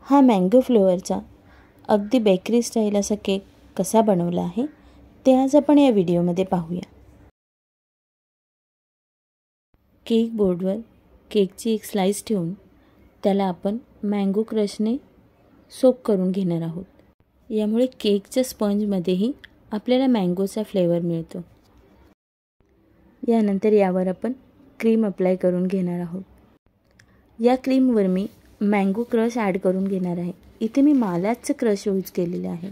हा मँगो फ्लेवरचा अगदी bakery style असा केक कसा बनवला आहे ते आज आपण या व्हिडिओमध्ये पाहूया। केक बोर्डवर केकची एक स्लाइस ठेवून त्याला आपण मँगो क्रशने सोक करून घेणार आहोत। यामुळे केकच्या स्पंजमध्येही आपल्याला मँगोचा फ्लेवर मिळतो। यानंतर यावर आपण क्रीम अप्लाय करून घेणार आहोत। या क्रीमवर मी मँगो क्रश ॲड करून घेणार आहे। इथे मी मालाचं क्रश यूज केलेलं आहे।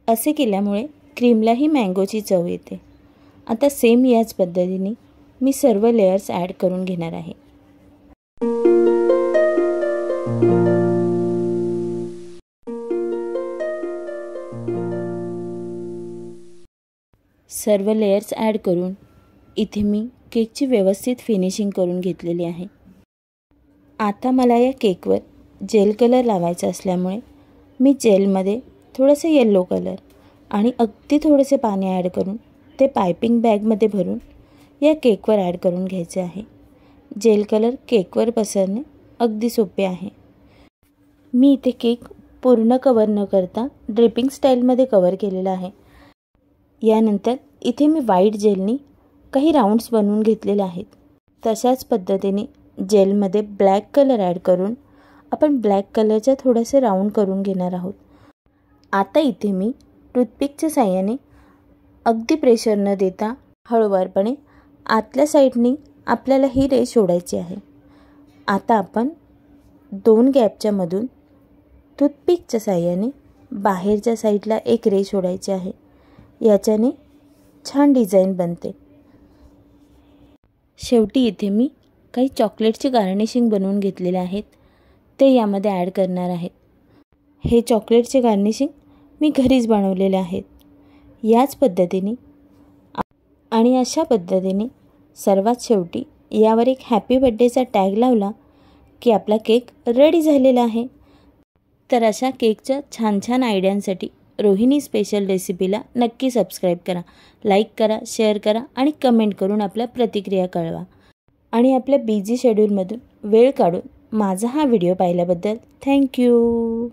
असे केल्यामुळे क्रीमलाही मँगोची चव येते। आता सेम याच पद्धतीने मी सर्व लेयर्स ॲड करून घेणार आहे। सर्व लेयर्स ॲड करून इथे मी केकची व्यवस्थित फिनिशिंग करून घेतलेली आहे। आता मला या केकवर जेल कलर लावायचा असल्यामुळे मी जेलमध्ये थोडंसं येलो कलर आणि अगदी थोडेसे पाणी ॲड करून ते पायपिंग बॅगमध्ये भरून या केकवर ॲड करून घ्यायचे आहे। जेल कलर केकवर पसरणे अगदी सोपे आहे। मी इथे केक पूर्ण कवर न करता ड्रिपिंग स्टाईलमध्ये कवर केलेला आहे। यानंतर इथे मी व्हाईट जेलनी काही राउंड्स बनवून घेतलेले आहेत। तशाच पद्धतीने जेलमध्ये ब्लॅक कलर ॲड करून आपण ब्लॅक कलरचे थोडेसे राउंड करून घेणार आहोत। आता इथे मी टूथपिकच्या साहाय्याने अगदी प्रेशर न देता हळूवारपणे आतल्या साईडनी आपल्याला ही रेष सोडायची आहे। आता आपण दोन गॅपच्या मधून टूथपिकच्या साहाय्याने बाहेरच्या साईडला एक रेष सोडायची आहे। याच्याने छान डिझाइन बनते। शेवटी इथे मी काही चॉकलेटची गार्निशिंग बनवून घेतलेले आहेत ते यामध्ये ॲड करणार आहे। हे चॉकलेटचे गार्निशिंग मी घरीच बनवलेले आहेत। याच पद्धतीने आणि अशा पद्धतीने सर्वात शेवटी यावर एक हॅपी बर्थडेचा टॅग लावला की आपला केक रेडी झालेला आहे। तर अशा केकच्या छान छान आयडियांसाठी रोहिणी स्पेशल रेसिपीला नक्की सबस्क्राईब करा, लाईक करा, शेअर करा आणि कमेंट करून आपल्या प्रतिक्रिया कळवा। आणि आपल्या बिझी शेड्यूलमधून वेळ काढून माझा हा व्हिडिओ पाहिल्याबद्दल थँक्यू।